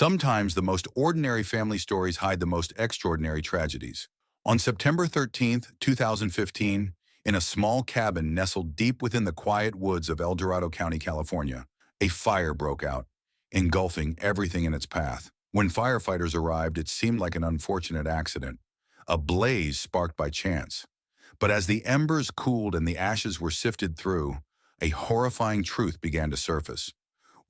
Sometimes the most ordinary family stories hide the most extraordinary tragedies. On September 13th, 2015, in a small cabin nestled deep within the quiet woods of Dorado County, California, a fire broke out, engulfing everything in its path. When firefighters arrived, it seemed like an unfortunate accident, a blaze sparked by chance. But as the embers cooled and the ashes were sifted through, a horrifying truth began to surface.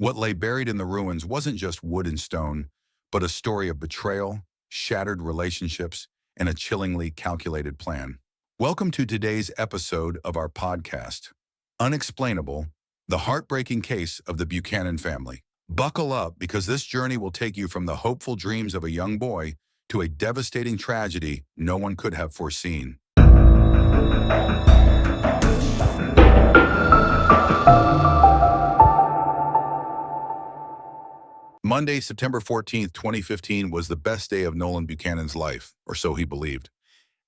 What lay buried in the ruins wasn't just wood and stone, but a story of betrayal, shattered relationships, and a chillingly calculated plan. Welcome to today's episode of our podcast, Unexplainable, the heartbreaking case of the Buchanan family. Buckle up because this journey will take you from the hopeful dreams of a young boy to a devastating tragedy no one could have foreseen. Monday, September 14th, 2015 was the best day of Nolan Buchanan's life, or so he believed.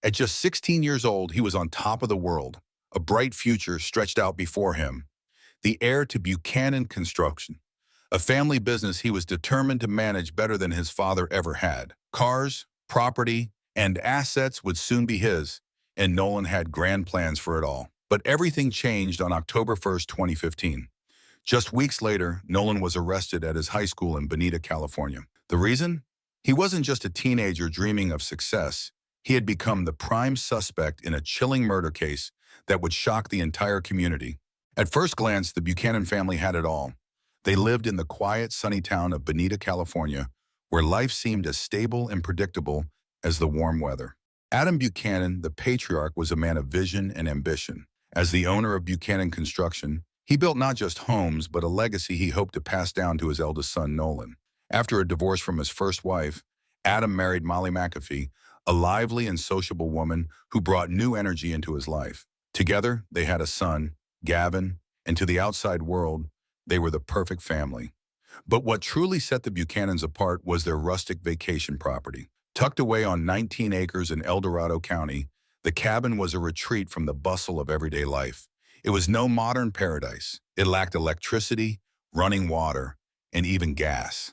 At just 16 years old, he was on top of the world. A bright future stretched out before him. The heir to Buchanan Construction, a family business he was determined to manage better than his father ever had. Cars, property, and assets would soon be his, and Nolan had grand plans for it all. But everything changed on October 1st, 2015. Just weeks later, Nolan was arrested at his high school in Bonita, California. The reason? He wasn't just a teenager dreaming of success. He had become the prime suspect in a chilling murder case that would shock the entire community. At first glance, the Buchanan family had it all. They lived in the quiet, sunny town of Bonita, California, where life seemed as stable and predictable as the warm weather. Adam Buchanan, the patriarch, was a man of vision and ambition. As the owner of Buchanan Construction, he built not just homes, but a legacy he hoped to pass down to his eldest son, Nolan. After a divorce from his first wife, Adam married Molly McAfee, a lively and sociable woman who brought new energy into his life. Together, they had a son, Gavin, and to the outside world, they were the perfect family. But what truly set the Buchanans apart was their rustic vacation property. Tucked away on 19 acres in Dorado County, the cabin was a retreat from the bustle of everyday life. It was no modern paradise. It lacked electricity, running water, and even gas.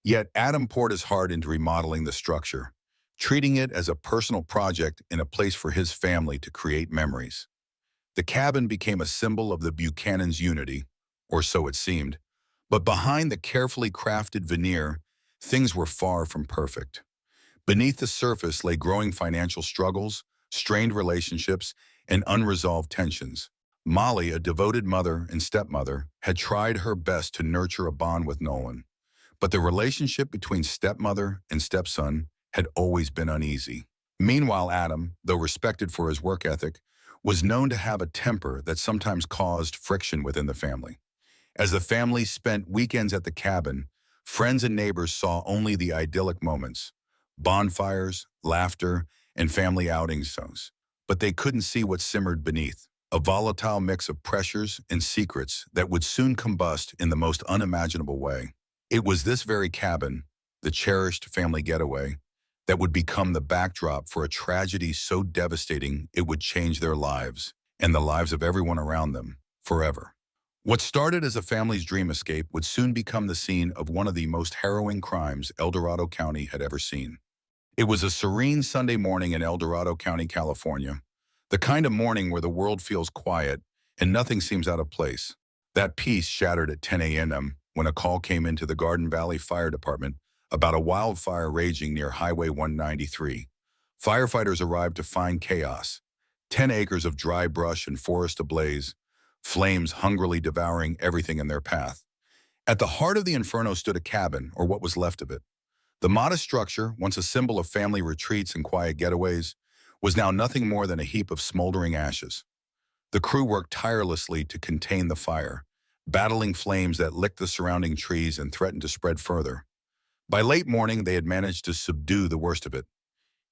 Yet Adam poured his heart into remodeling the structure, treating it as a personal project and a place for his family to create memories. The cabin became a symbol of the Buchanans' unity, or so it seemed. But behind the carefully crafted veneer, things were far from perfect. Beneath the surface lay growing financial struggles, strained relationships, and unresolved tensions. Molly, a devoted mother and stepmother, had tried her best to nurture a bond with Nolan. But the relationship between stepmother and stepson had always been uneasy. Meanwhile, Adam, though respected for his work ethic, was known to have a temper that sometimes caused friction within the family. As the family spent weekends at the cabin, friends and neighbors saw only the idyllic moments, bonfires, laughter, and family outings. But they couldn't see what simmered beneath. A volatile mix of pressures and secrets that would soon combust in the most unimaginable way. It was this very cabin, the cherished family getaway, that would become the backdrop for a tragedy so devastating it would change their lives and the lives of everyone around them forever. What started as a family's dream escape would soon become the scene of one of the most harrowing crimes Dorado County had ever seen. It was a serene Sunday morning in Dorado County, California. The kind of morning where the world feels quiet and nothing seems out of place. That peace shattered at 10 a.m. when a call came into the Garden Valley Fire Department about a wildfire raging near Highway 193. Firefighters arrived to find chaos. 10 acres of dry brush and forest ablaze, flames hungrily devouring everything in their path. At the heart of the inferno stood a cabin, or what was left of it. The modest structure, once a symbol of family retreats and quiet getaways, was now nothing more than a heap of smoldering ashes. The crew worked tirelessly to contain the fire, battling flames that licked the surrounding trees and threatened to spread further. By late morning, they had managed to subdue the worst of it.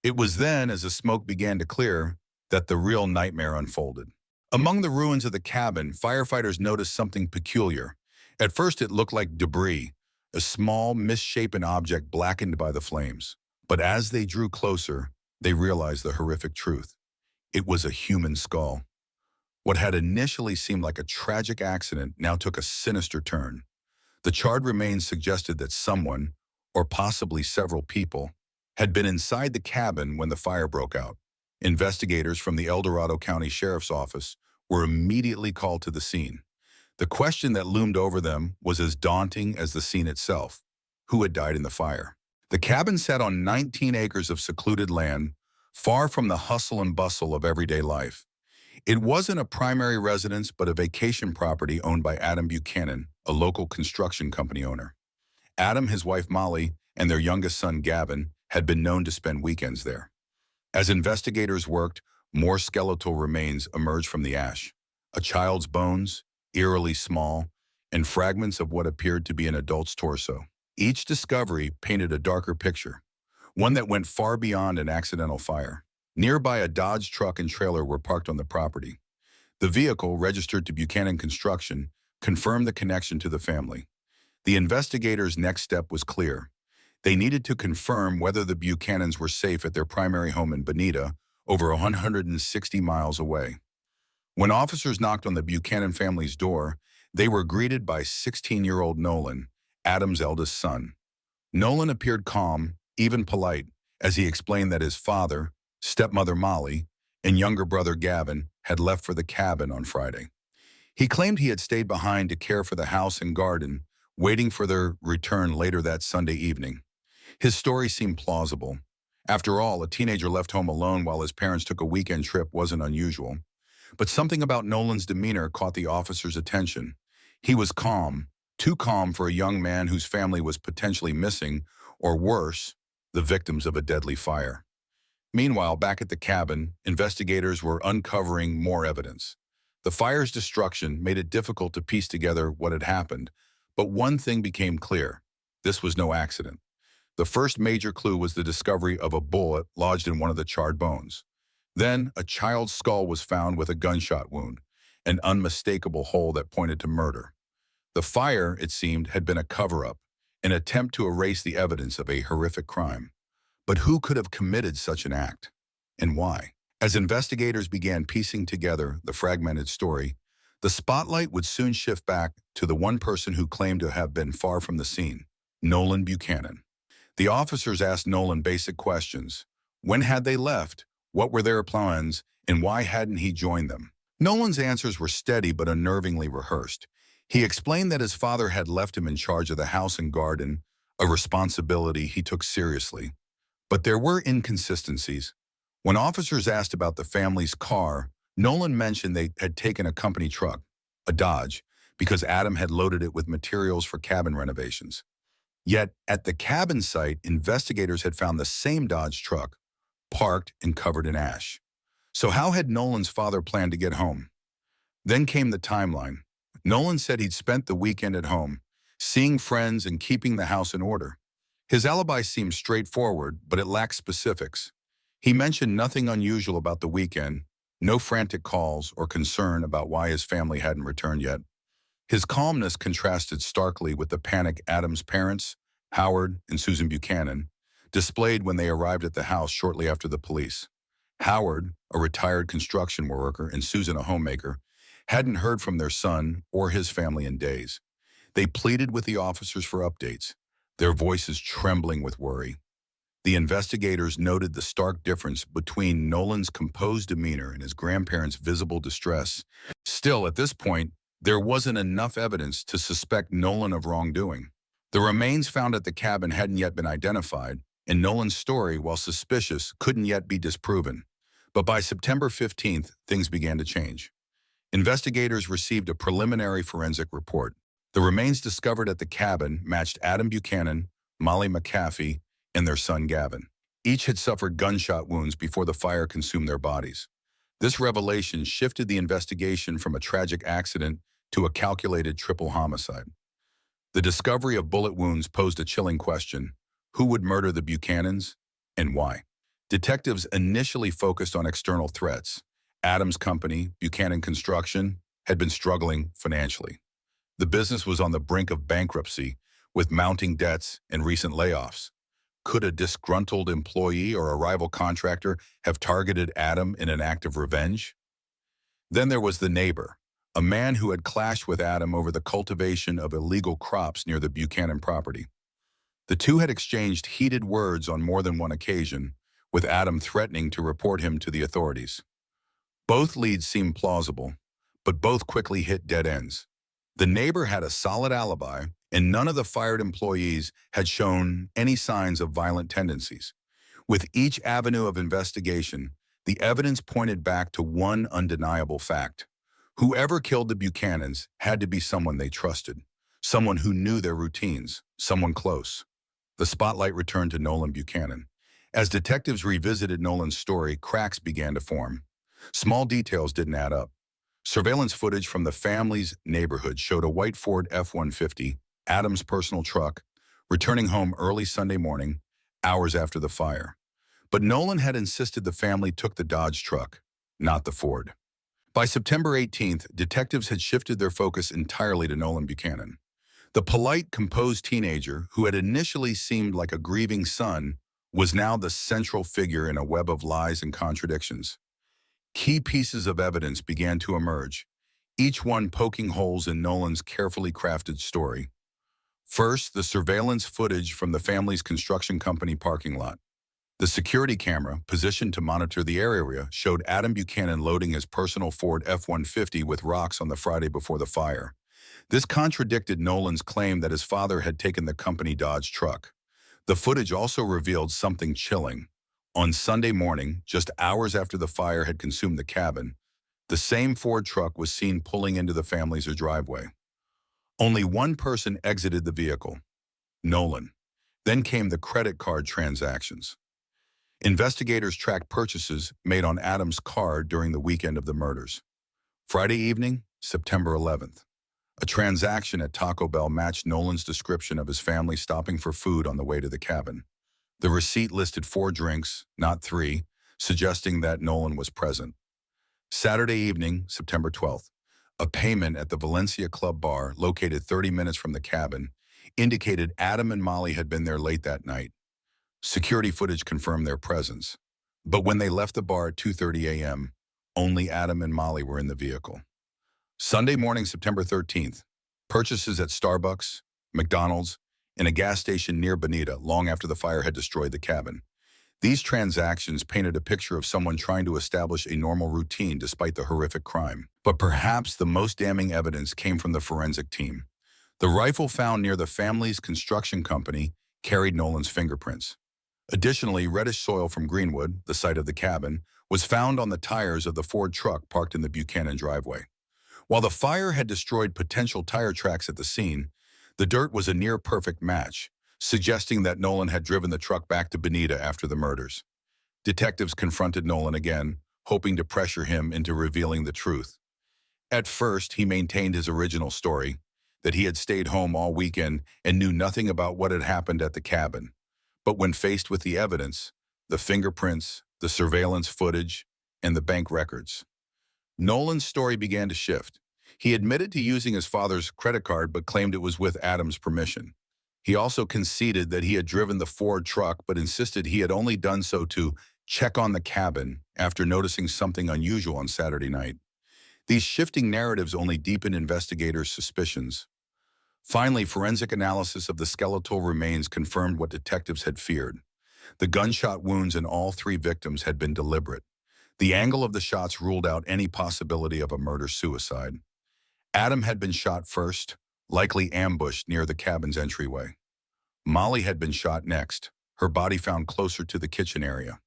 It was then, as the smoke began to clear, that the real nightmare unfolded. Among the ruins of the cabin, firefighters noticed something peculiar. At first, it looked like debris, a small, misshapen object blackened by the flames. But as they drew closer, they realized the horrific truth. It was a human skull. What had initially seemed like a tragic accident now took a sinister turn. The charred remains suggested that someone, or possibly several people, had been inside the cabin when the fire broke out. Investigators from the Dorado County Sheriff's Office were immediately called to the scene. The question that loomed over them was as daunting as the scene itself. Who had died in the fire? The cabin sat on 19 acres of secluded land, far from the hustle and bustle of everyday life. It wasn't a primary residence, but a vacation property owned by Adam Buchanan, a local construction company owner. Adam, his wife Molly, and their youngest son Gavin had been known to spend weekends there. As investigators worked, more skeletal remains emerged from the ash. A child's bones, eerily small, and fragments of what appeared to be an adult's torso. Each discovery painted a darker picture, one that went far beyond an accidental fire. Nearby, a Dodge truck and trailer were parked on the property. The vehicle, registered to Buchanan Construction, confirmed the connection to the family. The investigators' next step was clear. They needed to confirm whether the Buchanans were safe at their primary home in Bonita, over 160 miles away. When officers knocked on the Buchanan family's door, they were greeted by 16-year-old Nolan, Adam's eldest son. Nolan appeared calm, even polite, as he explained that his father, stepmother Molly, and younger brother Gavin had left for the cabin on Friday. He claimed he had stayed behind to care for the house and garden, waiting for their return later that Sunday evening. His story seemed plausible. After all, a teenager left home alone while his parents took a weekend trip wasn't unusual. But something about Nolan's demeanor caught the officer's attention. He was calm, too calm for a young man whose family was potentially missing, or worse, the victims of a deadly fire. Meanwhile, back at the cabin, investigators were uncovering more evidence. The fire's destruction made it difficult to piece together what had happened, but one thing became clear: this was no accident. The first major clue was the discovery of a bullet lodged in one of the charred bones. Then, a child's skull was found with a gunshot wound, an unmistakable hole that pointed to murder. The fire, it seemed, had been a cover-up, an attempt to erase the evidence of a horrific crime. But who could have committed such an act? And why? As investigators began piecing together the fragmented story, the spotlight would soon shift back to the one person who claimed to have been far from the scene: Nolan Buchanan. The officers asked Nolan basic questions. When had they left? What were their plans? And why hadn't he joined them? Nolan's answers were steady but unnervingly rehearsed. He explained that his father had left him in charge of the house and garden, a responsibility he took seriously. But there were inconsistencies. When officers asked about the family's car, Nolan mentioned they had taken a company truck, a Dodge, because Adam had loaded it with materials for cabin renovations. Yet, at the cabin site, investigators had found the same Dodge truck, parked and covered in ash. So how had Nolan's father planned to get home? Then came the timeline. Nolan said he'd spent the weekend at home, seeing friends and keeping the house in order. His alibi seemed straightforward, but it lacked specifics. He mentioned nothing unusual about the weekend, no frantic calls or concern about why his family hadn't returned yet. His calmness contrasted starkly with the panic Adam's parents, Howard and Susan Buchanan, displayed when they arrived at the house shortly after the police. Howard, a retired construction worker, and Susan, a homemaker, hadn't heard from their son or his family in days. They pleaded with the officers for updates, their voices trembling with worry. The investigators noted the stark difference between Nolan's composed demeanor and his grandparents' visible distress. Still, at this point, there wasn't enough evidence to suspect Nolan of wrongdoing. The remains found at the cabin hadn't yet been identified, and Nolan's story, while suspicious, couldn't yet be disproven. But by September 15th, things began to change. Investigators received a preliminary forensic report. The remains discovered at the cabin matched Adam Buchanan, Molly McAfee, and their son Gavin. Each had suffered gunshot wounds before the fire consumed their bodies. This revelation shifted the investigation from a tragic accident to a calculated triple homicide. The discovery of bullet wounds posed a chilling question: who would murder the Buchanans, and why? Detectives initially focused on external threats. Adam's company, Buchanan Construction, had been struggling financially. The business was on the brink of bankruptcy, with mounting debts and recent layoffs. Could a disgruntled employee or a rival contractor have targeted Adam in an act of revenge? Then there was the neighbor, a man who had clashed with Adam over the cultivation of illegal crops near the Buchanan property. The two had exchanged heated words on more than one occasion, with Adam threatening to report him to the authorities. Both leads seemed plausible, but both quickly hit dead ends. The neighbor had a solid alibi, and none of the fired employees had shown any signs of violent tendencies. With each avenue of investigation, the evidence pointed back to one undeniable fact. Whoever killed the Buchanans had to be someone they trusted, someone who knew their routines, someone close. The spotlight returned to Nolan Buchanan. As detectives revisited Nolan's story, cracks began to form. Small details didn't add up. Surveillance footage from the family's neighborhood showed a white Ford F-150, Adam's personal truck, returning home early Sunday morning, hours after the fire. But Nolan had insisted the family took the Dodge truck, not the Ford. By September 18th, detectives had shifted their focus entirely to Nolan Buchanan. The polite, composed teenager, who had initially seemed like a grieving son, was now the central figure in a web of lies and contradictions. Key pieces of evidence began to emerge, each one poking holes in Nolan's carefully crafted story. First, the surveillance footage from the family's construction company parking lot. The security camera, positioned to monitor the area, showed Adam Buchanan loading his personal Ford F-150 with rocks on the Friday before the fire. This contradicted Nolan's claim that his father had taken the company Dodge truck. The footage also revealed something chilling. On Sunday morning, just hours after the fire had consumed the cabin, the same Ford truck was seen pulling into the family's driveway. Only one person exited the vehicle, Nolan. Then came the credit card transactions. Investigators tracked purchases made on Adam's card during the weekend of the murders. Friday evening, September 11th. A transaction at Taco Bell matched Nolan's description of his family stopping for food on the way to the cabin. The receipt listed 4 drinks, not 3, suggesting that Nolan was present. Saturday evening, September 12th. A payment at the Valencia Club bar, located 30 minutes from the cabin, indicated Adam and Molly had been there late that night. Security footage confirmed their presence. But when they left the bar at 2:30 a.m., only Adam and Molly were in the vehicle. Sunday morning, September 13th. Purchases at Starbucks, McDonald's, and a gas station near Bonita long after the fire had destroyed the cabin. These transactions painted a picture of someone trying to establish a normal routine despite the horrific crime. But perhaps the most damning evidence came from the forensic team. The rifle found near the family's construction company carried Nolan's fingerprints. Additionally, reddish soil from Greenwood, the site of the cabin, was found on the tires of the Ford truck parked in the Buchanan driveway. While the fire had destroyed potential tire tracks at the scene, the dirt was a near-perfect match, suggesting that Nolan had driven the truck back to Bonita after the murders. Detectives confronted Nolan again, hoping to pressure him into revealing the truth. At first, he maintained his original story, that he had stayed home all weekend and knew nothing about what had happened at the cabin. But when faced with the evidence, the fingerprints, the surveillance footage, and the bank records, Nolan's story began to shift. He admitted to using his father's credit card but claimed it was with Adam's permission. He also conceded that he had driven the Ford truck but insisted he had only done so to check on the cabin after noticing something unusual on Saturday night. These shifting narratives only deepened investigators' suspicions. Finally, forensic analysis of the skeletal remains confirmed what detectives had feared. The gunshot wounds in all 3 victims had been deliberate. The angle of the shots ruled out any possibility of a murder-suicide. Adam had been shot first, likely ambushed near the cabin's entryway. Molly had been shot next, her body found closer to the kitchen area.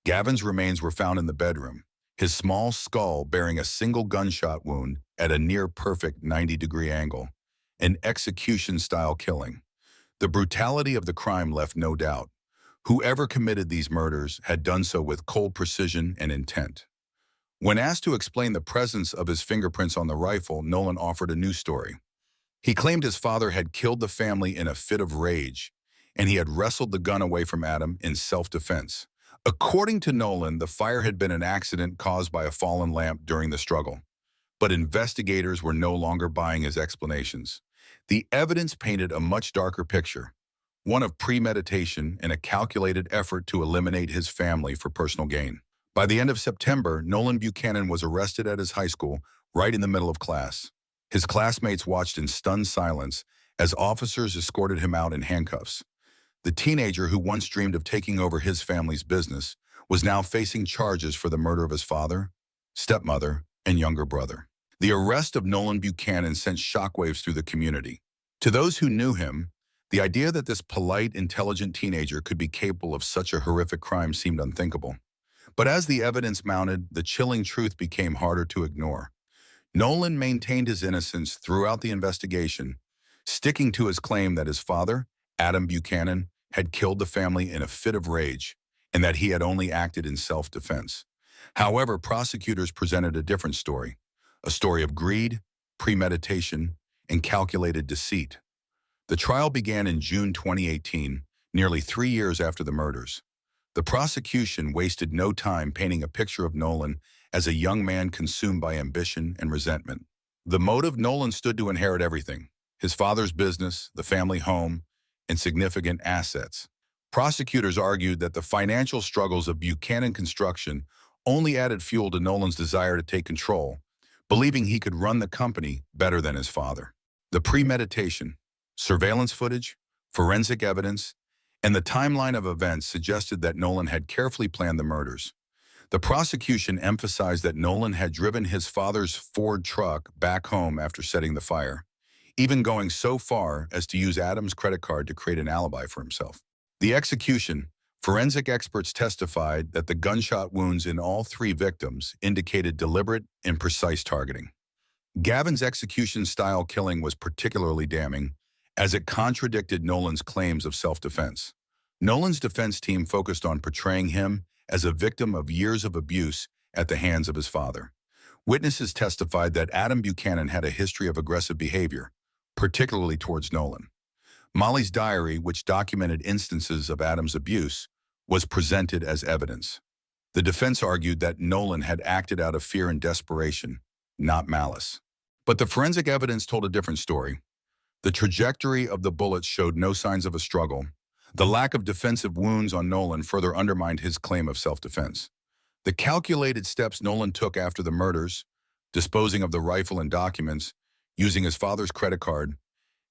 Gavin's remains were found in the bedroom, his small skull bearing a single gunshot wound at a near-perfect 90-degree angle, an execution-style killing. The brutality of the crime left no doubt. Whoever committed these murders had done so with cold precision and intent. When asked to explain the presence of his fingerprints on the rifle, Nolan offered a new story. He claimed his father had killed the family in a fit of rage, and he had wrestled the gun away from Adam in self-defense. According to Nolan, the fire had been an accident caused by a fallen lamp during the struggle. But investigators were no longer buying his explanations. The evidence painted a much darker picture, one of premeditation and a calculated effort to eliminate his family for personal gain. By the end of September, Nolan Buchanan was arrested at his high school, right in the middle of class. His classmates watched in stunned silence as officers escorted him out in handcuffs. The teenager who once dreamed of taking over his family's business was now facing charges for the murder of his father, stepmother, and younger brother. The arrest of Nolan Buchanan sent shockwaves through the community. To those who knew him, the idea that this polite, intelligent teenager could be capable of such a horrific crime seemed unthinkable. But as the evidence mounted, the chilling truth became harder to ignore. Nolan maintained his innocence throughout the investigation, sticking to his claim that his father, Adam Buchanan, had killed the family in a fit of rage and that he had only acted in self-defense. However, prosecutors presented a different story, a story of greed, premeditation, and calculated deceit. The trial began in June 2018, nearly 3 years after the murders. The prosecution wasted no time painting a picture of Nolan as a young man consumed by ambition and resentment. The motive: Nolan stood to inherit everything: his father's business, the family home, and significant assets. Prosecutors argued that the financial struggles of Buchanan Construction only added fuel to Nolan's desire to take control, believing he could run the company better than his father. The premeditation, surveillance footage, forensic evidence, and the timeline of events suggested that Nolan had carefully planned the murders. The prosecution emphasized that Nolan had driven his father's Ford truck back home after setting the fire, even going so far as to use Adam's credit card to create an alibi for himself. The execution: forensic experts testified that the gunshot wounds in all 3 victims indicated deliberate and precise targeting. Gavin's execution-style killing was particularly damning, as it contradicted Nolan's claims of self-defense. Nolan's defense team focused on portraying him as a victim of years of abuse at the hands of his father. Witnesses testified that Adam Buchanan had a history of aggressive behavior, particularly towards Nolan. Molly's diary, which documented instances of Adam's abuse, was presented as evidence. The defense argued that Nolan had acted out of fear and desperation, not malice. But the forensic evidence told a different story. The trajectory of the bullets showed no signs of a struggle. The lack of defensive wounds on Nolan further undermined his claim of self-defense. The calculated steps Nolan took after the murders, disposing of the rifle and documents, using his father's credit card,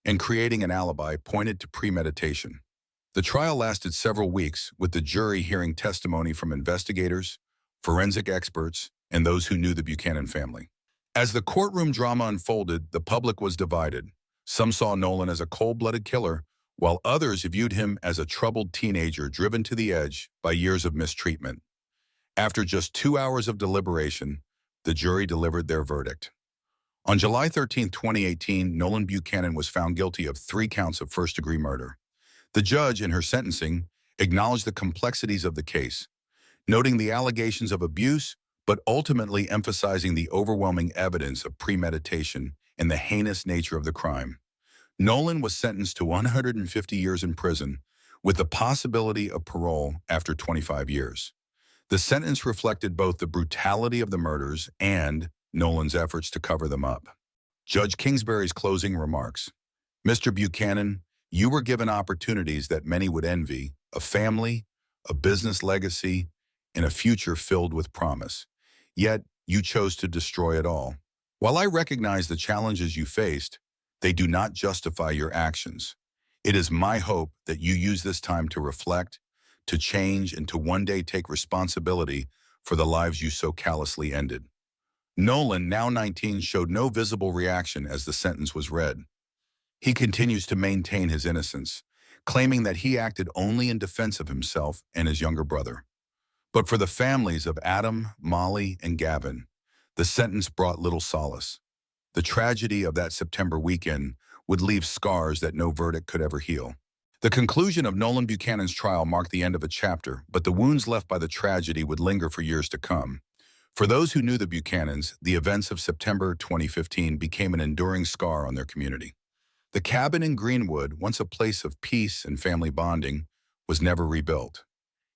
and creating an alibi, pointed to premeditation. The trial lasted several weeks, with the jury hearing testimony from investigators, forensic experts, and those who knew the Buchanan family. As the courtroom drama unfolded, the public was divided. Some saw Nolan as a cold-blooded killer, while others viewed him as a troubled teenager driven to the edge by years of mistreatment. After just 2 hours of deliberation, the jury delivered their verdict. On July 13, 2018, Nolan Buchanan was found guilty of 3 counts of first-degree murder. The judge, in her sentencing, acknowledged the complexities of the case, noting the allegations of abuse, but ultimately emphasizing the overwhelming evidence of premeditation and the heinous nature of the crime. Nolan was sentenced to 150 years in prison, with the possibility of parole after 25 years. The sentence reflected both the brutality of the murders and Nolan's efforts to cover them up. Judge Kingsbury's closing remarks: Mr. Buchanan, you were given opportunities that many would envy: a family, a business legacy, and a future filled with promise. Yet, you chose to destroy it all. While I recognize the challenges you faced, they do not justify your actions. It is my hope that you use this time to reflect, to change, and to one day take responsibility for the lives you so callously ended. Nolan, now 19, showed no visible reaction as the sentence was read. He continues to maintain his innocence, claiming that he acted only in defense of himself and his younger brother. But for the families of Adam, Molly, and Gavin, the sentence brought little solace. The tragedy of that September weekend would leave scars that no verdict could ever heal. The conclusion of Nolan Buchanan's trial marked the end of a chapter, but the wounds left by the tragedy would linger for years to come. For those who knew the Buchanans, the events of September 2015 became an enduring scar on their community. The cabin in Greenwood, once a place of peace and family bonding, was never rebuilt.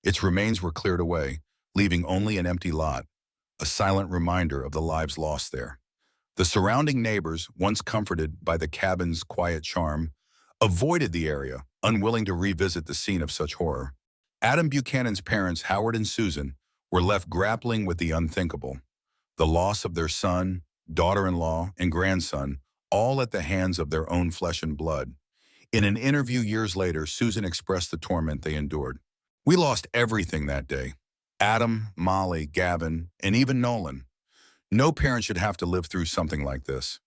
Its remains were cleared away, leaving only an empty lot, a silent reminder of the lives lost there. The surrounding neighbors, once comforted by the cabin's quiet charm, avoided the area, unwilling to revisit the scene of such horror. Adam Buchanan's parents, Howard and Susan, were left grappling with the unthinkable: the loss of their son, daughter-in-law, and grandson, all at the hands of their own flesh and blood. In an interview years later, Susan expressed the torment they endured. "We lost everything that day. Adam, Molly, Gavin, and even Nolan. No parent should have to live through something like this.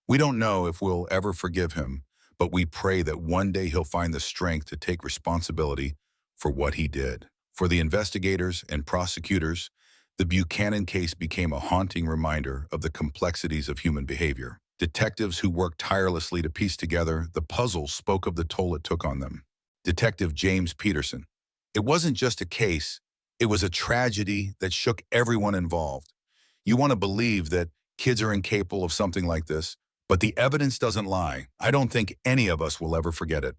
We don't know if we'll ever forgive him, but we pray that one day he'll find the strength to take responsibility for what he did." For the investigators and prosecutors, the Buchanan case became a haunting reminder of the complexities of human behavior. Detectives who worked tirelessly to piece together the puzzle spoke of the toll it took on them. Detective James Peterson. "It wasn't just a case, it was a tragedy that shook everyone involved. You want to believe that kids are incapable of something like this, but the evidence doesn't lie. I don't think any of us will ever forget it."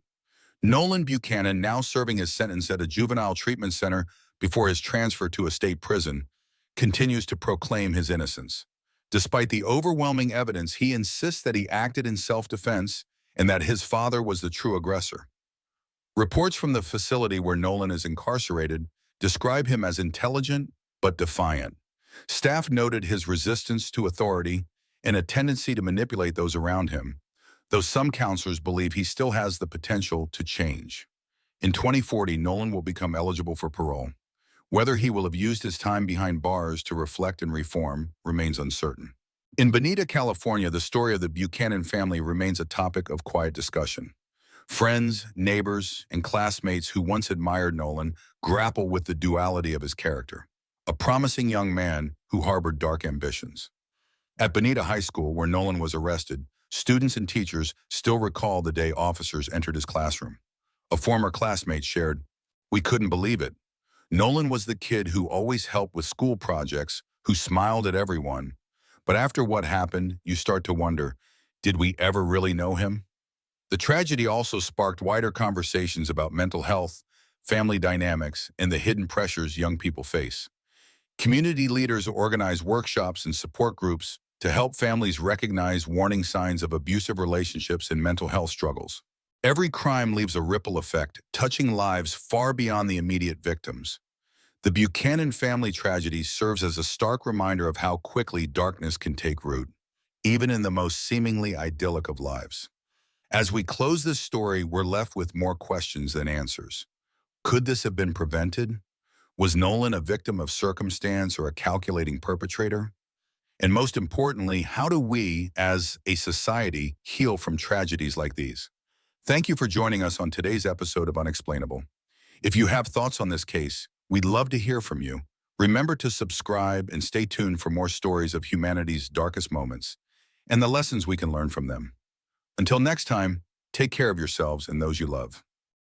Nolan Buchanan, now serving his sentence at a juvenile treatment center before his transfer to a state prison, continues to proclaim his innocence. Despite the overwhelming evidence, he insists that he acted in self-defense and that his father was the true aggressor. Reports from the facility where Nolan is incarcerated describe him as intelligent but defiant. Staff noted his resistance to authority and a tendency to manipulate those around him, though some counselors believe he still has the potential to change. In 2040, Nolan will become eligible for parole. Whether he will have used his time behind bars to reflect and reform remains uncertain. In Bonita, California, the story of the Buchanan family remains a topic of quiet discussion. Friends, neighbors, and classmates who once admired Nolan grapple with the duality of his character, a promising young man who harbored dark ambitions. At Bonita High School, where Nolan was arrested, students and teachers still recall the day officers entered his classroom. A former classmate shared, "We couldn't believe it. Nolan was the kid who always helped with school projects, who smiled at everyone. But after what happened, you start to wonder, did we ever really know him?" The tragedy also sparked wider conversations about mental health, family dynamics, and the hidden pressures young people face. Community leaders organize workshops and support groups to help families recognize warning signs of abusive relationships and mental health struggles. Every crime leaves a ripple effect, touching lives far beyond the immediate victims. The Buchanan family tragedy serves as a stark reminder of how quickly darkness can take root, even in the most seemingly idyllic of lives. As we close this story, we're left with more questions than answers. Could this have been prevented? Was Nolan a victim of circumstance or a calculating perpetrator? And most importantly, how do we, as a society, heal from tragedies like these? Thank you for joining us on today's episode of Unexplainable. If you have thoughts on this case, we'd love to hear from you. Remember to subscribe and stay tuned for more stories of humanity's darkest moments and the lessons we can learn from them. Until next time, take care of yourselves and those you love.